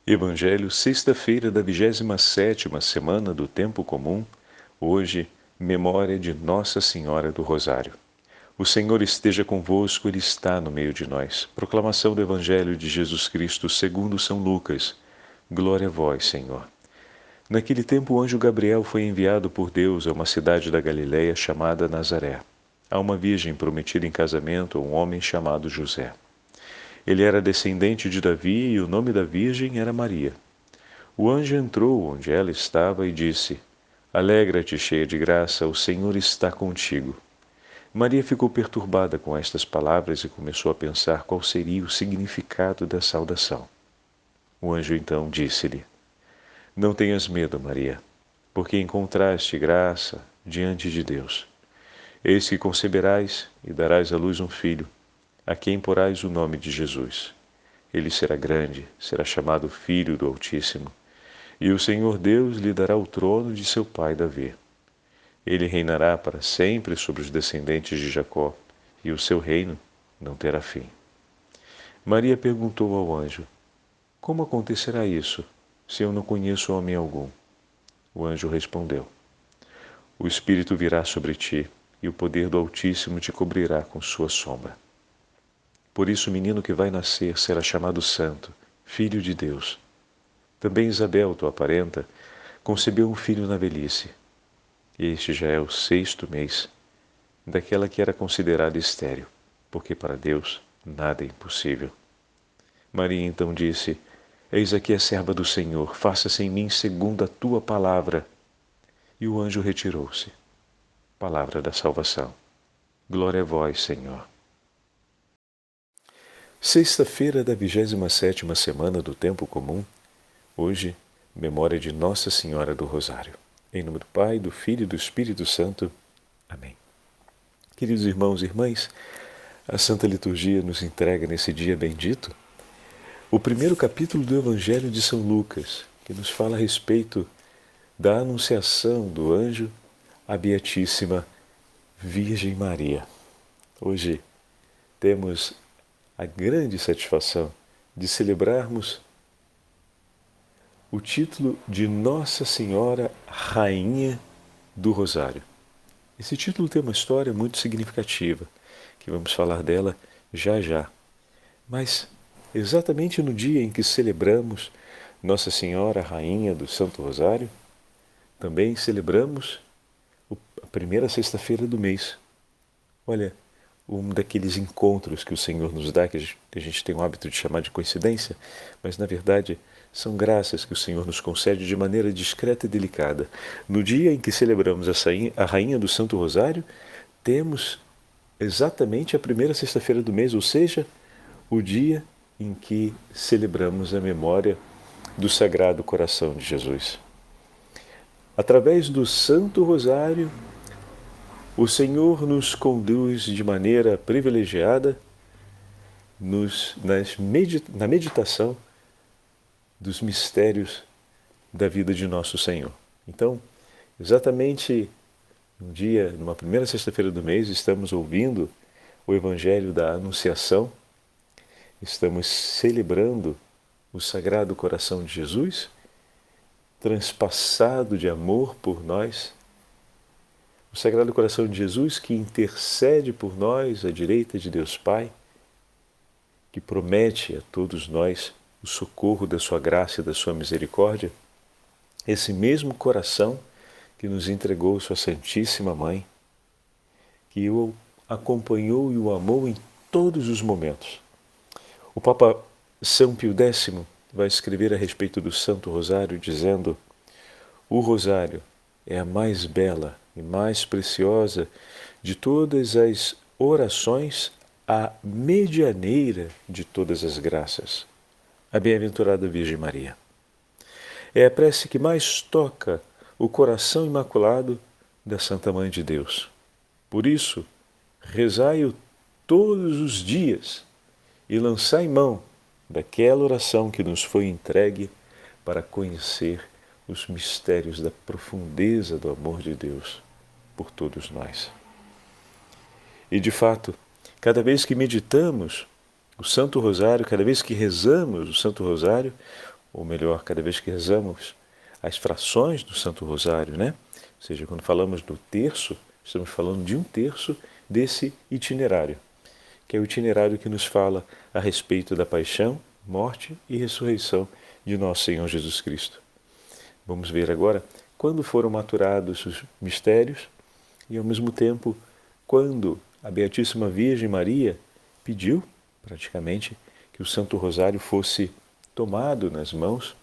Evangelho, sexta-feira da 27ª semana do Tempo Comum, hoje, memória de Nossa Senhora do Rosário. O Senhor esteja convosco, Ele está no meio de nós. Proclamação do Evangelho de Jesus Cristo segundo São Lucas. Glória a vós, Senhor. Naquele tempo o anjo Gabriel foi enviado por Deus a uma cidade da Galiléia chamada Nazaré, a uma virgem prometida em casamento a um homem chamado José. Ele era descendente de Davi e o nome da virgem era Maria. O anjo entrou onde ela estava e disse: Alegra-te, cheia de graça, o Senhor está contigo. Maria ficou perturbada com estas palavras e começou a pensar qual seria o significado da saudação. O anjo então disse-lhe: Não tenhas medo, Maria, porque encontraste graça diante de Deus. Eis que conceberás e darás à luz um filho, a quem porás o nome de Jesus. Ele será grande, será chamado Filho do Altíssimo, e o Senhor Deus lhe dará o trono de seu pai Davi. Ele reinará para sempre sobre os descendentes de Jacó, e o seu reino não terá fim. Maria perguntou ao anjo: Como acontecerá isso, se eu não conheço homem algum? O anjo respondeu: O Espírito virá sobre ti, e o poder do Altíssimo te cobrirá com sua sombra. Por isso o menino que vai nascer será chamado Santo, Filho de Deus. Também Isabel, tua parenta, concebeu um filho na velhice. Este já é o 6º mês daquela que era considerada estéril, porque para Deus nada é impossível. Maria então disse: Eis aqui a serva do Senhor, faça-se em mim segundo a tua palavra. E o anjo retirou-se. Palavra da salvação. Glória a vós, Senhor. Sexta-feira da 27ª semana do Tempo Comum, hoje, memória de Nossa Senhora do Rosário. Em nome do Pai, do Filho e do Espírito Santo. Amém. Queridos irmãos e irmãs, a Santa Liturgia nos entrega nesse dia bendito o primeiro capítulo do Evangelho de São Lucas, que nos fala a respeito da anunciação do anjo à Beatíssima Virgem Maria. Hoje temos a grande satisfação de celebrarmos o título de Nossa Senhora Rainha do Rosário. Esse título tem uma história muito significativa, que vamos falar dela já já. Mas, exatamente no dia em que celebramos Nossa Senhora Rainha do Santo Rosário, também celebramos a primeira sexta-feira do mês. Olha, um daqueles encontros que o Senhor nos dá, que a gente tem o hábito de chamar de coincidência, mas na verdade são graças que o Senhor nos concede de maneira discreta e delicada. No dia em que celebramos a Rainha do Santo Rosário, temos exatamente a primeira sexta-feira do mês, ou seja, o dia em que celebramos a memória do Sagrado Coração de Jesus. Através do Santo Rosário, o Senhor nos conduz de maneira privilegiada na meditação dos mistérios da vida de nosso Senhor. Então, exatamente numa primeira sexta-feira do mês, estamos ouvindo o Evangelho da Anunciação, estamos celebrando o Sagrado Coração de Jesus, transpassado de amor por nós, o Sagrado Coração de Jesus que intercede por nós à direita de Deus Pai, que promete a todos nós o socorro da sua graça e da sua misericórdia, esse mesmo coração que nos entregou sua Santíssima Mãe, que o acompanhou e o amou em todos os momentos. O Papa São Pio X vai escrever a respeito do Santo Rosário dizendo: o Rosário é a mais bela e mais preciosa de todas as orações, a medianeira de todas as graças, a Bem-aventurada Virgem Maria. É a prece que mais toca o coração imaculado da Santa Mãe de Deus. Por isso, rezai-o todos os dias e lançai mão daquela oração que nos foi entregue para conhecer os mistérios da profundeza do amor de Deus por todos nós. E de fato, cada vez que meditamos o Santo Rosário, cada vez que rezamos o Santo Rosário, ou melhor, cada vez que rezamos as frações do Santo Rosário, né? Ou seja, quando falamos do terço, estamos falando de um terço desse itinerário, que é o itinerário que nos fala a respeito da paixão, morte e ressurreição de nosso Senhor Jesus Cristo. Vamos ver agora quando foram maturados os mistérios e, ao mesmo tempo, quando a Beatíssima Virgem Maria pediu, praticamente, que o Santo Rosário fosse tomado nas mãos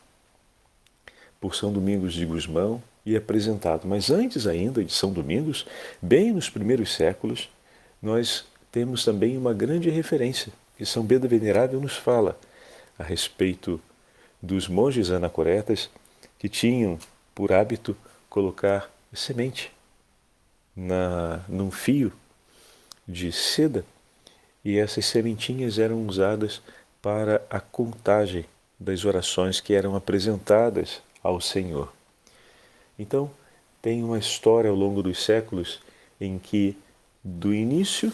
por São Domingos de Gusmão e apresentado. Mas antes ainda de São Domingos, bem nos primeiros séculos, nós temos também uma grande referência, que São Beda Venerável nos fala a respeito dos monges anacoretas que tinham por hábito colocar semente num fio de seda, e essas sementinhas eram usadas para a contagem das orações que eram apresentadas ao Senhor. Então, tem uma história ao longo dos séculos em que, do início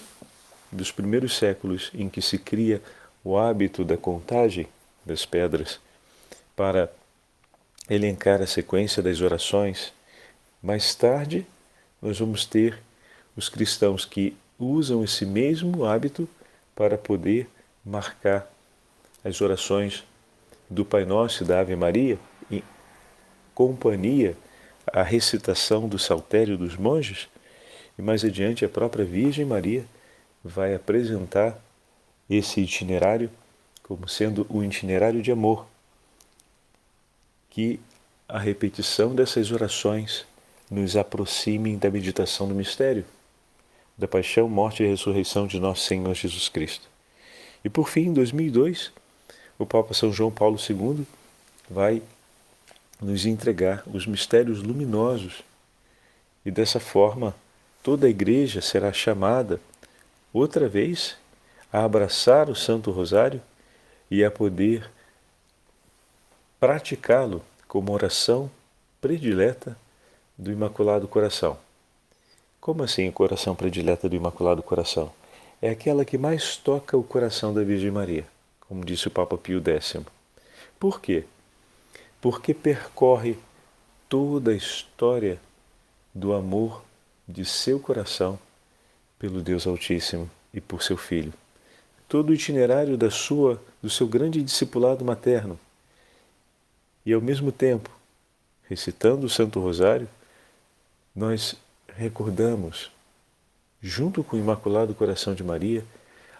dos primeiros séculos, em que se cria o hábito da contagem das pedras para elencar a sequência das orações, mais tarde nós vamos ter os cristãos que usam esse mesmo hábito para poder marcar as orações do Pai Nosso e da Ave Maria, em companhia à recitação do Saltério dos monges, e mais adiante a própria Virgem Maria vai apresentar esse itinerário como sendo um itinerário de amor, que a repetição dessas orações nos aproxime da meditação do mistério, da paixão, morte e ressurreição de nosso Senhor Jesus Cristo. E por fim, em 2002, o Papa São João Paulo II vai nos entregar os mistérios luminosos, e dessa forma toda a Igreja será chamada outra vez a abraçar o Santo Rosário e a poder praticá-lo como oração predileta do Imaculado Coração. Como assim a oração predileta do Imaculado Coração? É aquela que mais toca o coração da Virgem Maria, como disse o Papa Pio X. Por quê? Porque percorre toda a história do amor de seu coração pelo Deus Altíssimo e por seu Filho. Todo o itinerário do seu grande discipulado materno. E ao mesmo tempo, recitando o Santo Rosário, nós recordamos, junto com o Imaculado Coração de Maria,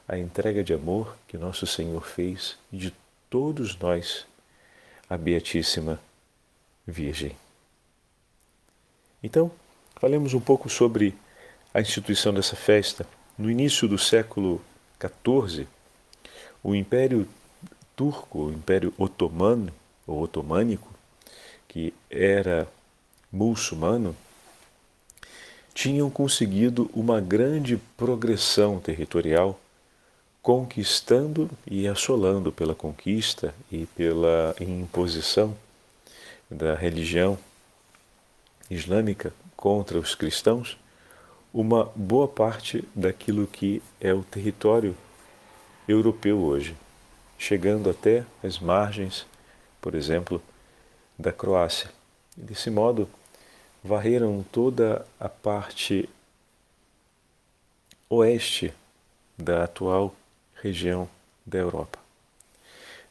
a entrega de amor que nosso Senhor fez de todos nós à Beatíssima Virgem. Então, falemos um pouco sobre a instituição dessa festa. No início do século XIV, o Império Turco, o Império Otomano, ou otomânico, que era muçulmano, tinham conseguido uma grande progressão territorial, conquistando e assolando pela conquista e pela imposição da religião islâmica contra os cristãos, uma boa parte daquilo que é o território europeu hoje, chegando até as margens, por exemplo, da Croácia. E desse modo, varreram toda a parte oeste da atual região da Europa.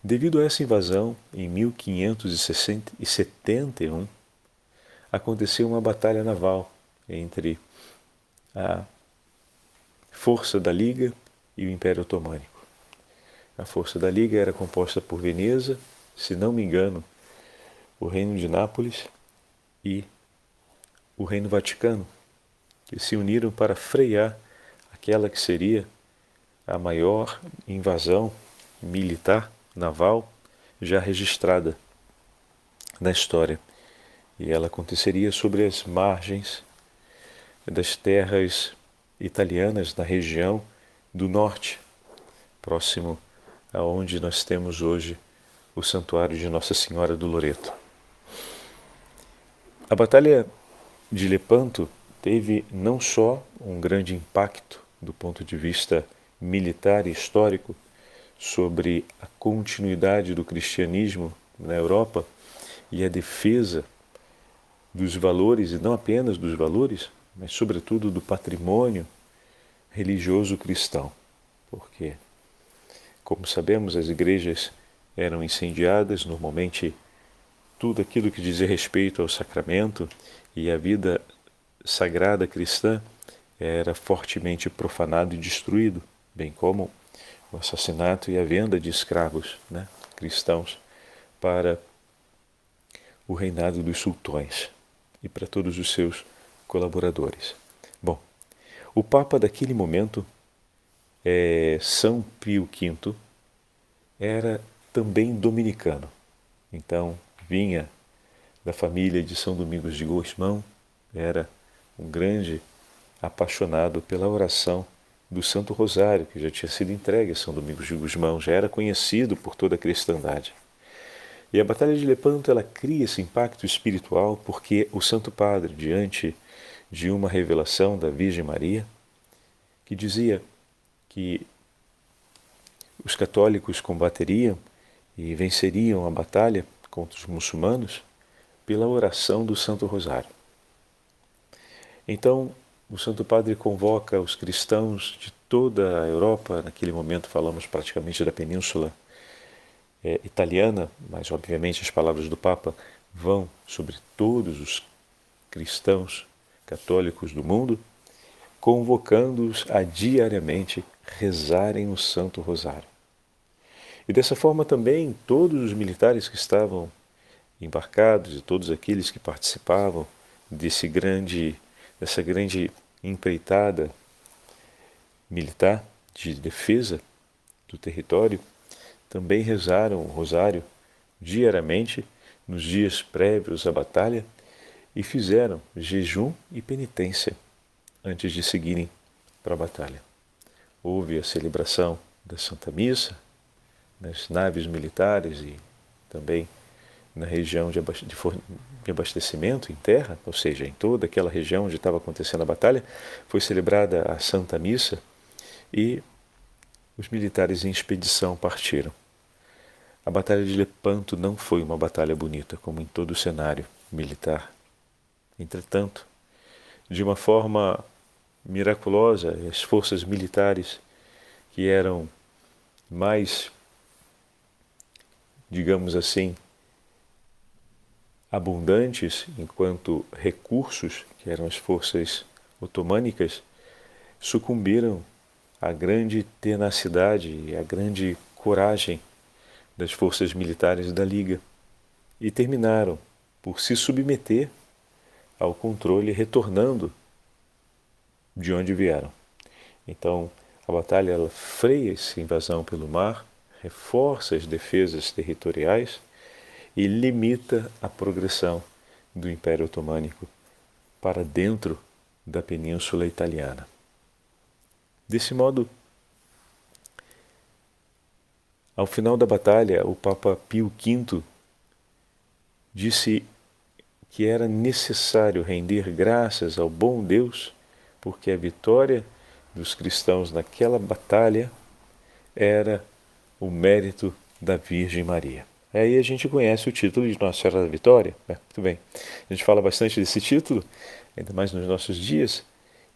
Devido a essa invasão, em 1571, aconteceu uma batalha naval entre a força da Liga e o Império Otomânico. A força da Liga era composta por Veneza, se não me engano, o Reino de Nápoles e o Reino Vaticano, que se uniram para frear aquela que seria a maior invasão militar naval já registrada na história. E ela aconteceria sobre as margens das terras italianas na região do norte, próximo aonde nós temos hoje o Santuário de Nossa Senhora do Loreto. A Batalha de Lepanto teve não só um grande impacto do ponto de vista militar e histórico sobre a continuidade do cristianismo na Europa e a defesa dos valores, e não apenas dos valores, mas sobretudo do patrimônio religioso cristão. Porque, como sabemos, as igrejas eram incendiadas, normalmente tudo aquilo que dizia respeito ao sacramento e à vida sagrada cristã era fortemente profanado e destruído, bem como o assassinato e a venda de escravos, cristãos para o reinado dos sultões e para todos os seus colaboradores. Bom, o Papa daquele momento, São Pio V, era também dominicano. Então, vinha da família de São Domingos de Gusmão, era um grande apaixonado pela oração do Santo Rosário, que já tinha sido entregue a São Domingos de Gusmão, já era conhecido por toda a cristandade. E a Batalha de Lepanto, ela cria esse impacto espiritual porque o Santo Padre, diante de uma revelação da Virgem Maria, que dizia que os católicos combateriam e venceriam a batalha contra os muçulmanos pela oração do Santo Rosário. Então, o Santo Padre convoca os cristãos de toda a Europa, naquele momento falamos praticamente da Península Italiana, mas obviamente as palavras do Papa vão sobre todos os cristãos católicos do mundo, convocando-os a diariamente rezarem o Santo Rosário. E dessa forma também todos os militares que estavam embarcados e todos aqueles que participavam dessa grande empreitada militar de defesa do território também rezaram o rosário diariamente nos dias prévios à batalha e fizeram jejum e penitência antes de seguirem para a batalha. Houve a celebração da Santa Missa nas naves militares e também na região de abastecimento em terra, ou seja, em toda aquela região onde estava acontecendo a batalha, foi celebrada a Santa Missa e os militares em expedição partiram. A Batalha de Lepanto não foi uma batalha bonita, como em todo o cenário militar. Entretanto, de uma forma miraculosa, as forças militares que eram mais, digamos assim, abundantes enquanto recursos, que eram as forças otomânicas, sucumbiram à grande tenacidade e à grande coragem das forças militares da Liga e terminaram por se submeter ao controle, retornando de onde vieram. Então, a batalha ela freia essa invasão pelo mar, reforça as defesas territoriais e limita a progressão do Império Otomânico para dentro da Península Italiana. Desse modo, ao final da batalha, o Papa Pio V disse que era necessário render graças ao bom Deus, porque a vitória dos cristãos naquela batalha era o mérito da Virgem Maria. Aí a gente conhece o título de Nossa Senhora da Vitória. Muito bem. A gente fala bastante desse título, ainda mais nos nossos dias,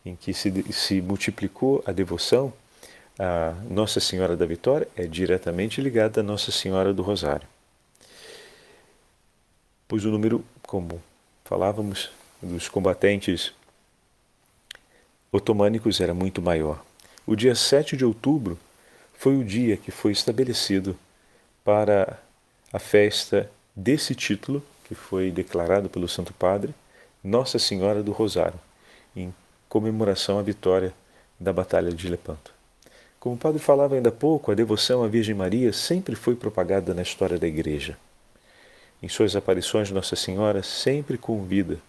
em que se multiplicou a devoção a Nossa Senhora da Vitória, é diretamente ligada a Nossa Senhora do Rosário. Pois o número, como falávamos, dos combatentes otomânicos era muito maior. O dia 7 de outubro foi o dia que foi estabelecido para a festa desse título, que foi declarado pelo Santo Padre, Nossa Senhora do Rosário, em comemoração à vitória da Batalha de Lepanto. Como o padre falava ainda há pouco, a devoção à Virgem Maria sempre foi propagada na história da Igreja. Em suas aparições, Nossa Senhora sempre convida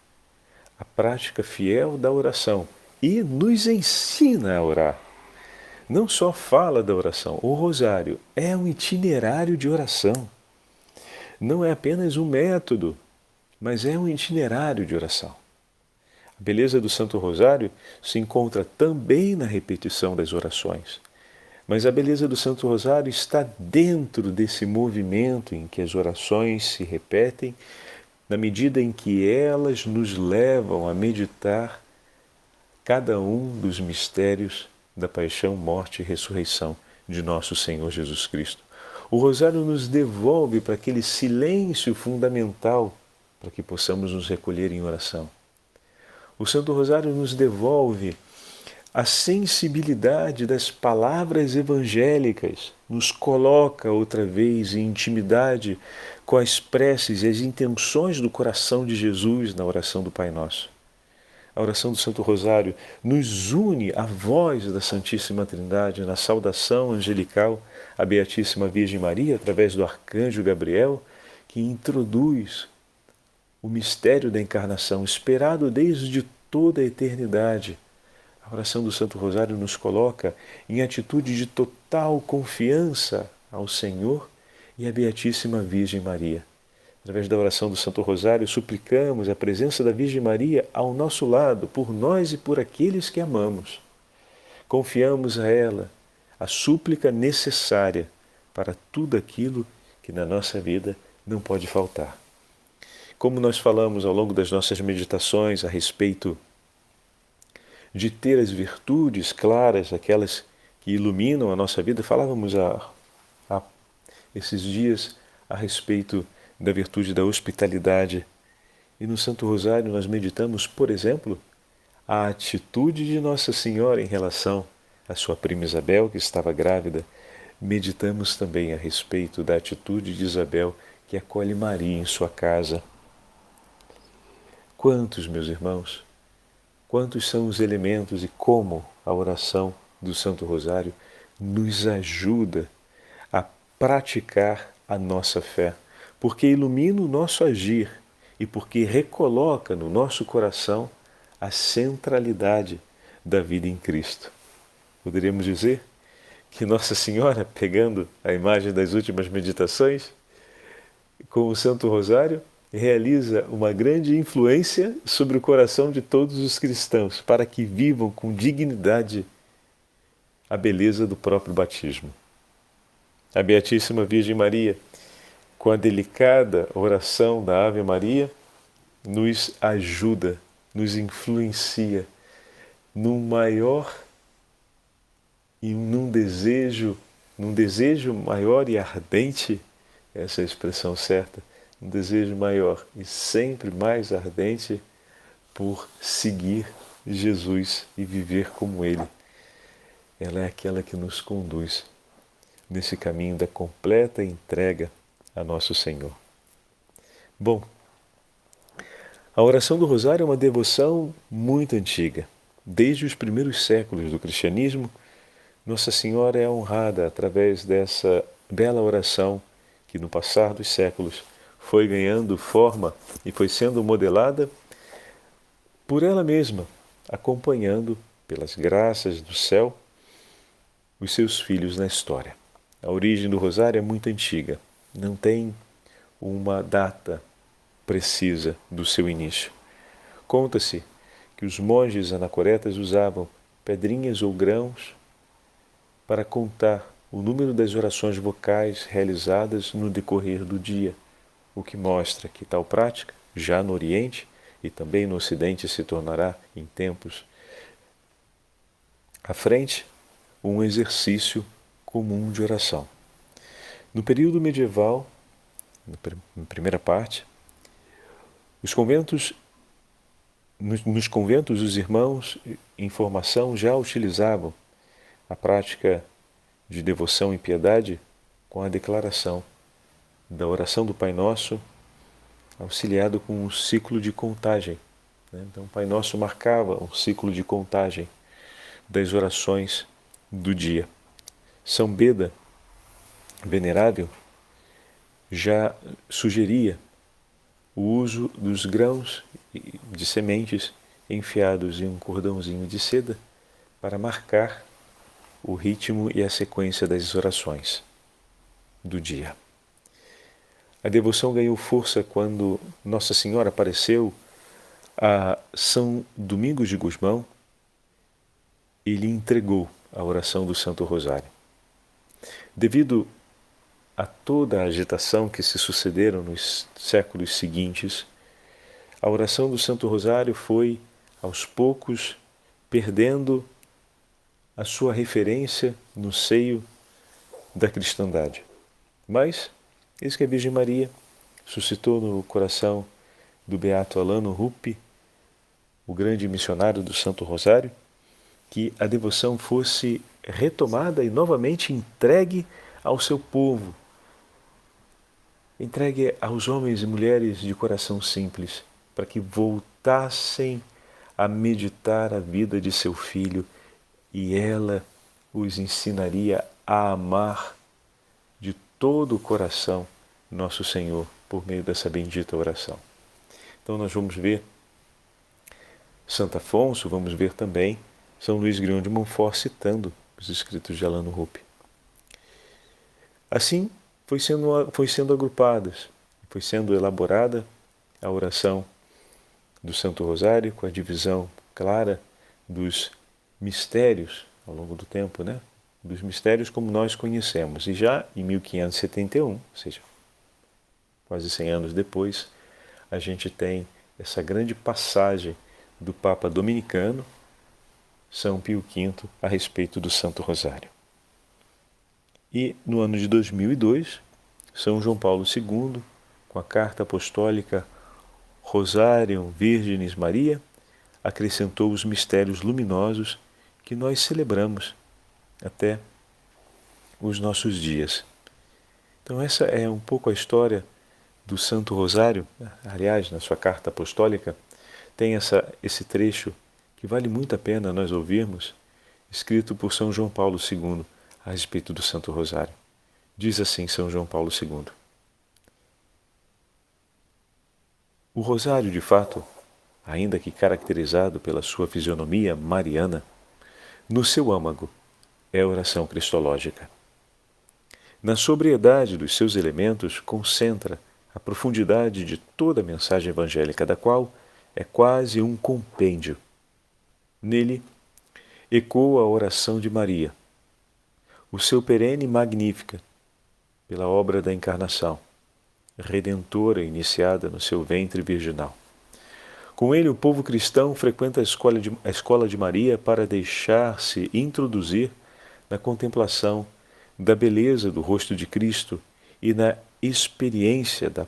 a prática fiel da oração e nos ensina a orar. Não só fala da oração, o rosário é um itinerário de oração. Não é apenas um método, mas é um itinerário de oração. A beleza do Santo Rosário se encontra também na repetição das orações. Mas a beleza do Santo Rosário está dentro desse movimento em que as orações se repetem, na medida em que elas nos levam a meditar cada um dos mistérios da paixão, morte e ressurreição de nosso Senhor Jesus Cristo. O Rosário nos devolve para aquele silêncio fundamental para que possamos nos recolher em oração. O Santo Rosário nos devolve a sensibilidade das palavras evangélicas, nos coloca outra vez em intimidade com as preces e as intenções do coração de Jesus na oração do Pai Nosso. A oração do Santo Rosário nos une à voz da Santíssima Trindade na saudação angelical à Beatíssima Virgem Maria, através do Arcanjo Gabriel, que introduz o mistério da encarnação, esperado desde toda a eternidade. A oração do Santo Rosário nos coloca em atitude de total confiança ao Senhor e à Beatíssima Virgem Maria. Através da oração do Santo Rosário, suplicamos a presença da Virgem Maria ao nosso lado, por nós e por aqueles que amamos. Confiamos a ela a súplica necessária para tudo aquilo que na nossa vida não pode faltar. Como nós falamos ao longo das nossas meditações a respeito de ter as virtudes claras, aquelas que iluminam a nossa vida, falávamos há esses dias a respeito da virtude da hospitalidade. E no Santo Rosário nós meditamos, por exemplo, a atitude de Nossa Senhora em relação à sua prima Isabel, que estava grávida. Meditamos também a respeito da atitude de Isabel, que acolhe Maria em sua casa. Quantos, meus irmãos, quantos são os elementos e como a oração do Santo Rosário nos ajuda a praticar a nossa fé, porque ilumina o nosso agir e porque recoloca no nosso coração a centralidade da vida em Cristo. Poderíamos dizer que Nossa Senhora, pegando a imagem das últimas meditações, com o Santo Rosário, realiza uma grande influência sobre o coração de todos os cristãos, para que vivam com dignidade a beleza do próprio batismo. A Beatíssima Virgem Maria, com a delicada oração da Ave Maria, nos ajuda, nos influencia num maior e num desejo maior e ardente, essa é a expressão certa, um desejo maior e sempre mais ardente por seguir Jesus e viver como Ele. Ela é aquela que nos conduz nesse caminho da completa entrega a nosso Senhor. Bom, a oração do Rosário é uma devoção muito antiga. Desde os primeiros séculos do cristianismo, Nossa Senhora é honrada através dessa bela oração que no passar dos séculos foi ganhando forma e foi sendo modelada por ela mesma, acompanhando, pelas graças do céu, os seus filhos na história. A origem do Rosário é muito antiga, não tem uma data precisa do seu início. Conta-se que os monges anacoretas usavam pedrinhas ou grãos para contar o número das orações vocais realizadas no decorrer do dia, o que mostra que tal prática, já no Oriente e também no Ocidente, se tornará, em tempos à frente, um exercício comum de oração. No período medieval, na primeira parte, nos conventos os irmãos em formação já utilizavam a prática de devoção e piedade com a declaração da oração do Pai Nosso, auxiliado com um ciclo de contagem. Então, o Pai Nosso marcava um ciclo de contagem das orações do dia. São Beda, venerável, já sugeria o uso dos grãos de sementes enfiados em um cordãozinho de seda para marcar o ritmo e a sequência das orações do dia. A devoção ganhou força quando Nossa Senhora apareceu a São Domingos de Gusmão e lhe entregou a oração do Santo Rosário. Devido a toda a agitação que se sucederam nos séculos seguintes, a oração do Santo Rosário foi, aos poucos, perdendo a sua referência no seio da cristandade. Mas, eis que a Virgem Maria suscitou no coração do beato Alano Rupi, o grande missionário do Santo Rosário, que a devoção fosse retomada e novamente entregue ao seu povo, entregue aos homens e mulheres de coração simples, para que voltassem a meditar a vida de seu filho e ela os ensinaria a amar de todo o coração nosso Senhor por meio dessa bendita oração. Então nós vamos ver Santo Afonso, vamos ver também São Luís Grignion de Montfort citando os escritos de Alano Rupi. Assim foi sendo agrupadas, foi sendo elaborada a oração do Santo Rosário com a divisão clara dos mistérios ao longo do tempo, né? Dos mistérios como nós conhecemos. E já em 1571, ou seja, quase 100 anos depois, a gente tem essa grande passagem do Papa Dominicano, São Pio V, a respeito do Santo Rosário. E no ano de 2002, São João Paulo II, com a Carta Apostólica Rosarium Virginis Maria, acrescentou os mistérios luminosos que nós celebramos até os nossos dias. Então essa é um pouco a história do Santo Rosário. Aliás, na sua Carta Apostólica tem esse trecho que vale muito a pena nós ouvirmos, escrito por São João Paulo II a respeito do Santo Rosário. Diz assim São João Paulo II: o Rosário, de fato, ainda que caracterizado pela sua fisionomia mariana, no seu âmago é oração cristológica. Na sobriedade dos seus elementos concentra a profundidade de toda a mensagem evangélica, da qual é quase um compêndio. Nele ecoa a oração de Maria, o seu perene Magnífica, pela obra da encarnação, redentora iniciada no seu ventre virginal. Com ele, o povo cristão frequenta a escola de Maria para deixar-se introduzir na contemplação da beleza do rosto de Cristo e na experiência da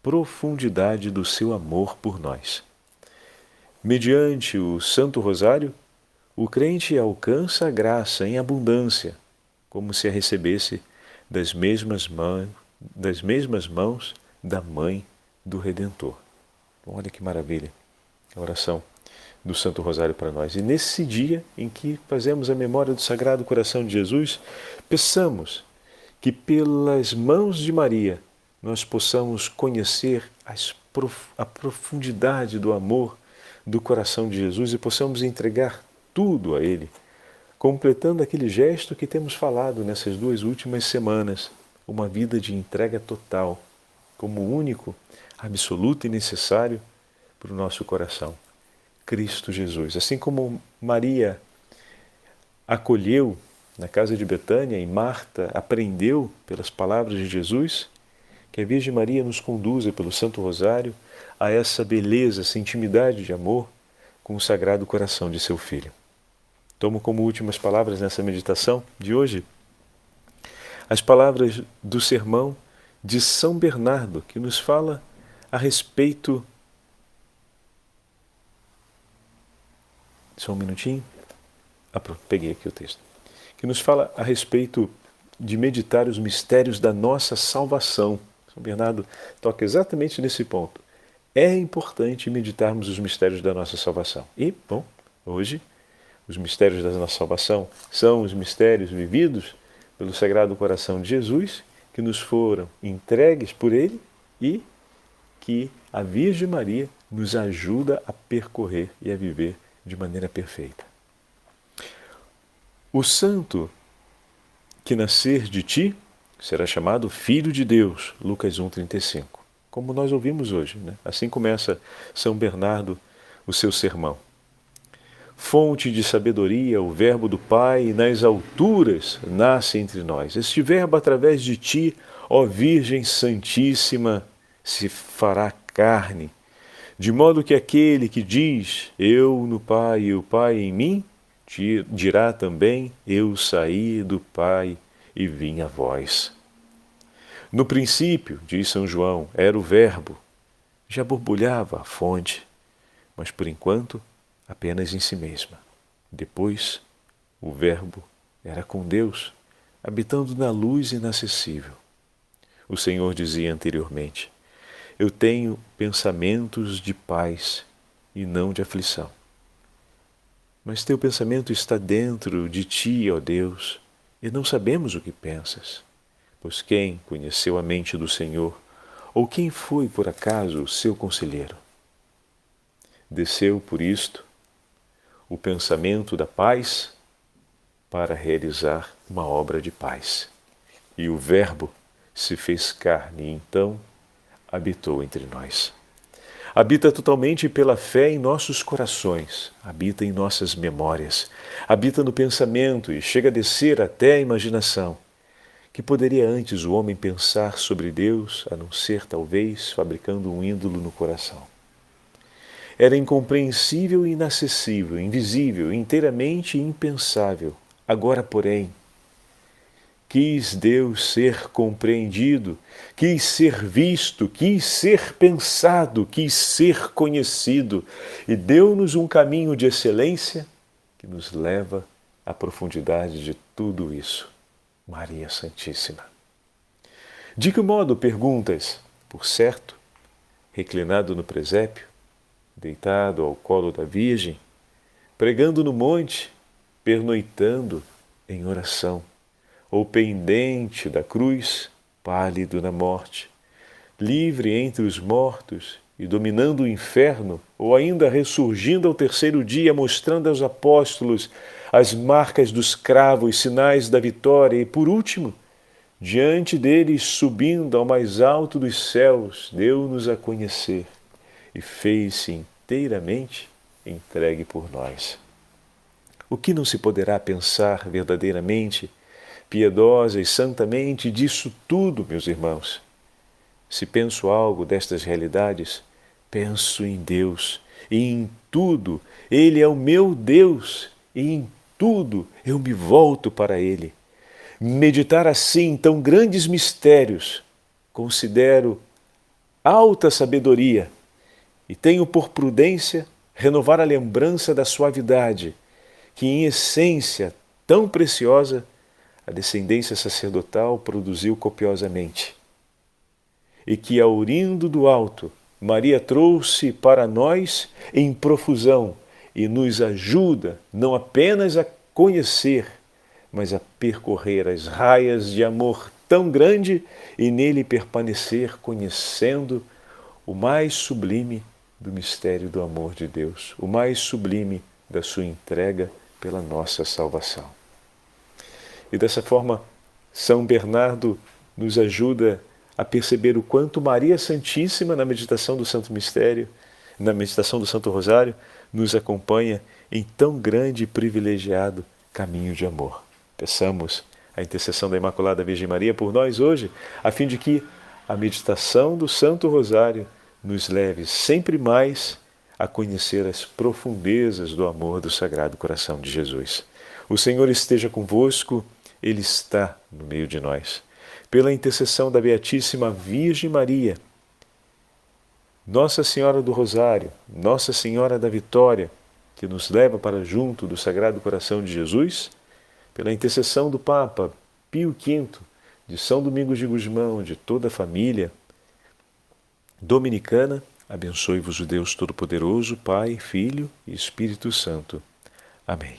profundidade do seu amor por nós. Mediante o Santo Rosário, o crente alcança a graça em abundância, como se a recebesse das mesmas mãos da Mãe do Redentor. Olha que maravilha a oração do Santo Rosário para nós. E nesse dia em que fazemos a memória do Sagrado Coração de Jesus, peçamos que pelas mãos de Maria nós possamos conhecer a profundidade do amor do coração de Jesus e possamos entregar tudo a Ele, completando aquele gesto que temos falado nessas 2 últimas semanas, uma vida de entrega total, como único, absoluto e necessário para o nosso coração, Cristo Jesus. Assim como Maria acolheu na casa de Betânia e Marta aprendeu pelas palavras de Jesus, que a Virgem Maria nos conduza pelo Santo Rosário a essa beleza, essa intimidade de amor com o Sagrado Coração de seu Filho. Tomo como últimas palavras nessa meditação de hoje as palavras do sermão de São Bernardo, que nos fala a respeito... Só um minutinho. Peguei aqui o texto. Que nos fala a respeito de meditar os mistérios da nossa salvação. São Bernardo toca exatamente nesse ponto. É importante meditarmos os mistérios da nossa salvação. E, bom, hoje, os mistérios da nossa salvação são os mistérios vividos pelo Sagrado Coração de Jesus, que nos foram entregues por Ele e que a Virgem Maria nos ajuda a percorrer e a viver de maneira perfeita. O santo que nascer de ti será chamado Filho de Deus, Lucas 1,35. Como nós ouvimos hoje, né? Assim começa São Bernardo o seu sermão. fonte de sabedoria, o Verbo do Pai, nas alturas nasce entre nós. Este Verbo, através de ti, ó Virgem Santíssima, se fará carne, de modo que aquele que diz, eu no Pai e o Pai em mim, dirá também, eu saí do Pai e vim a vós. No princípio, diz São João, era o Verbo, já borbulhava a fonte, mas por enquanto apenas em si mesma. Depois, o Verbo era com Deus, habitando na luz inacessível. O Senhor dizia anteriormente, eu tenho pensamentos de paz e não de aflição. Mas teu pensamento está dentro de ti, ó Deus, e não sabemos o que pensas. Pois quem conheceu a mente do Senhor, ou quem foi por acaso o seu conselheiro? Desceu por isto o pensamento da paz para realizar uma obra de paz. E o Verbo se fez carne e então habitou entre nós. Habita totalmente pela fé em nossos corações, habita em nossas memórias, habita no pensamento e chega a descer até a imaginação. Que poderia antes o homem pensar sobre Deus, a não ser, talvez, fabricando um ídolo no coração? Era incompreensível e inacessível, invisível, inteiramente impensável. Agora, porém, quis Deus ser compreendido, quis ser visto, quis ser pensado, quis ser conhecido e deu-nos um caminho de excelência que nos leva à profundidade de tudo isso. Maria Santíssima. De que modo, perguntas? Por certo, reclinado no presépio, deitado ao colo da Virgem, pregando no monte, pernoitando em oração, ou pendente da cruz, pálido na morte, livre entre os mortos e dominando o inferno, ou ainda ressurgindo ao terceiro dia, mostrando aos apóstolos as marcas dos cravos, sinais da vitória, e por último, diante deles, subindo ao mais alto dos céus, deu-nos a conhecer e fez-se inteiramente entregue por nós. O que não se poderá pensar verdadeiramente, piedosa e santamente disso tudo, meus irmãos? Se penso algo destas realidades, penso em Deus, e em tudo Ele é o meu Deus, e em tudo eu me volto para Ele. Meditar assim tão grandes mistérios considero alta sabedoria e tenho por prudência renovar a lembrança da suavidade que, em essência tão preciosa, a descendência sacerdotal produziu copiosamente e que, aurindo do alto, Maria trouxe para nós em profusão e nos ajuda não apenas a conhecer, mas a percorrer as raias de amor tão grande e nele permanecer conhecendo o mais sublime do mistério do amor de Deus, o mais sublime da sua entrega pela nossa salvação. E dessa forma, São Bernardo nos ajuda a perceber o quanto Maria Santíssima, na meditação do Santo Mistério, na meditação do Santo Rosário, nos acompanha em tão grande e privilegiado caminho de amor. Peçamos a intercessão da Imaculada Virgem Maria por nós hoje, a fim de que a meditação do Santo Rosário nos leve sempre mais a conhecer as profundezas do amor do Sagrado Coração de Jesus. O Senhor esteja convosco, Ele está no meio de nós. Pela intercessão da Beatíssima Virgem Maria, Nossa Senhora do Rosário, Nossa Senhora da Vitória, que nos leva para junto do Sagrado Coração de Jesus, pela intercessão do Papa Pio V, de São Domingos de Gusmão, de toda a família dominicana, abençoe-vos o Deus Todo-Poderoso, Pai, Filho e Espírito Santo. Amém.